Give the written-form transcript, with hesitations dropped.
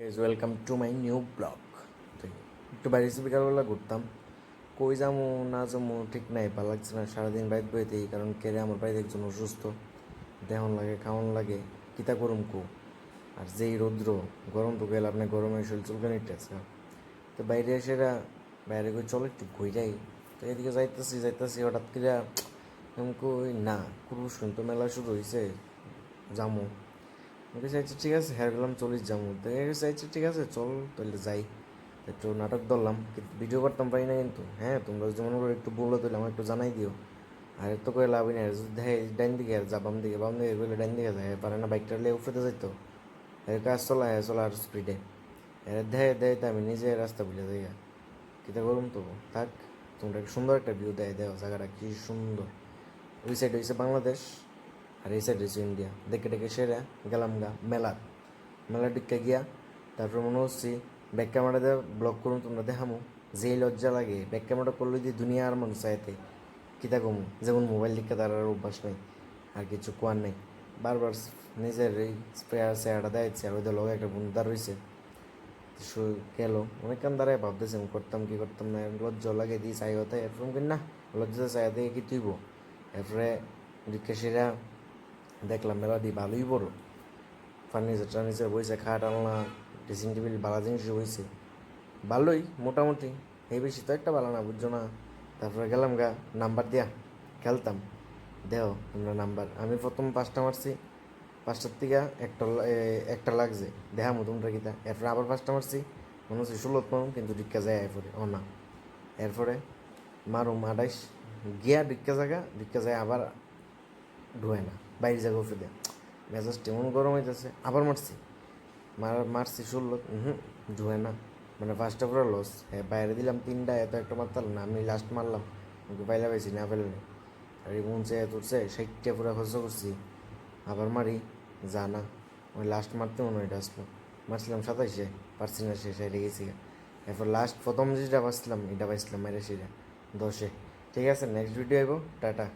Welcome to my new blog. তো একটু বাইরে বিকালবেলা ঘুরতাম, কই যামু না যামু ঠিক নাই, ভালো লাগছে না সারাদিন বাইরে বইতে। এই কারণ কেড়ে আমার বাড়িতে একজন অসুস্থ, দেহন লাগে খাওয়ান লাগে, কিতা করুম কো। আর যেই রৌদ্র, গরম তো গেলে আপনি গরমে শরীর চুলকানি আছে। তো বাইরে এসে বাইরে কই চলো একটু ঘুরাই। তো এদিকে যাইতেছি হঠাৎ করে কই না কুরুষ তো মেলা শুরু হয়েছে, যামু। ওকে চাইছি ঠিক আছে, হ্যাঁ গেলাম 40 যাবো, তো চাইছি ঠিক আছে চল তাহলে যাই। একটু নাটক ধরলাম, কিন্তু ভিডিও করতাম পারি না। কিন্তু হ্যাঁ তোমরা যদি মনে করো একটু বললো তাহলে আমার একটু জানাই দিও। আর এত করে লাভই নেই, যদি দেখে ডাইন দিকে আর যা বাম দিকে গেলে ডাইন দিকে যায় পারে না, বাইকটা নিয়ে উপরে যাইতো। এর কাজ চলা আর স্পিডে এর দেয় তো আমি নিজে রাস্তা বুঝে যাই। কিতা করুম তো থাক। তোমরা সুন্দর একটা ভিউ দেয় জায়গাটা কি সুন্দর। ওই সাইড হয়েছে বাংলাদেশ আর এই সাইড হয়েছে ইন্ডিয়া। দেখে ডেকে সেরা গেলাম মেলা টিকা গিয়া। তারপর মনে হচ্ছি ব্যাক ক্যামেরা দিয়ে ব্লগ করুন, তোমরা দেখামো। যেই লজ্জা লাগে ব্যাক ক্যামেরা করলে দিয়ে দুনিয়ার মানুষ চাইতে কিতা কমু, যেমন মোবাইল দিকে তার আর অভ্যাস নেই, আর কিছু কোয়ার নেই। বারবার নিজের এই স্প্রেয়ার চেয়ারটা দেয়ছে, আর ওদের লগে একটা বন্ধুদার রয়েছে গেল অনেকক্ষণ দাঁড়ায় ভাবতেছি আমি করতাম কি করতাম না, লজ্জা লাগে দিই চাই হতে এরকম কি না, লজ্জা চাই থেকে কি তুইব। এরপরে রিক্সা দেখলাম মেলা দিয়ে ভালোই বড়, ফার্নিচার বইছে, খাট আলনা ড্রেসিং টেবিল ভালো জিনিস বইছে, ভালোই মোটামুটি। এই বেশি তো একটা ভালো না, বুঝছো না। তারপরে গেলাম নাম্বার দিয়া খেলতাম। দেও তোমরা নাম্বার, আমি প্রথম 5টা মারছি, 5টার থেকে একটা লাগছে, দেখামো তোমরা কিতা। এরপরে আবার 5টা মারছি, মনে হচ্ছে 16 মারুম, কিন্তু ডিক্কা যায় এরপরে ও না। এরপরে মারুম 28 গিয়া ডিক্কা যায় আবার ঢুয়ে না, বাইরে জায়গা ফেলে মেজাজ তেমন গরম হইতেছে। আবার মারছি 16, ঢুয়ে না, মানে 5টা পুরো লস। হ্যাঁ বাইরে দিলাম 3টা, এত একটা মারতাম না, আমি লাস্ট মারলাম ওকে পাইলা পাইছি না পেলে। আর এই মনছে তুলছে 60টা পুরো খরচ করছি, আবার মারি না। ওই লাস্ট মারতে মনে হয় এটা আসলো, মারছিলাম 27-এ, পারছি না, শেষ হেরে গেছি। এরপর লাস্ট প্রথম যেটা পাইছিলাম এটা পাইছিলাম মেরে সেটা 10-এ। ঠিক আছে, নেক্সট ভিডিও আইব, টাটা।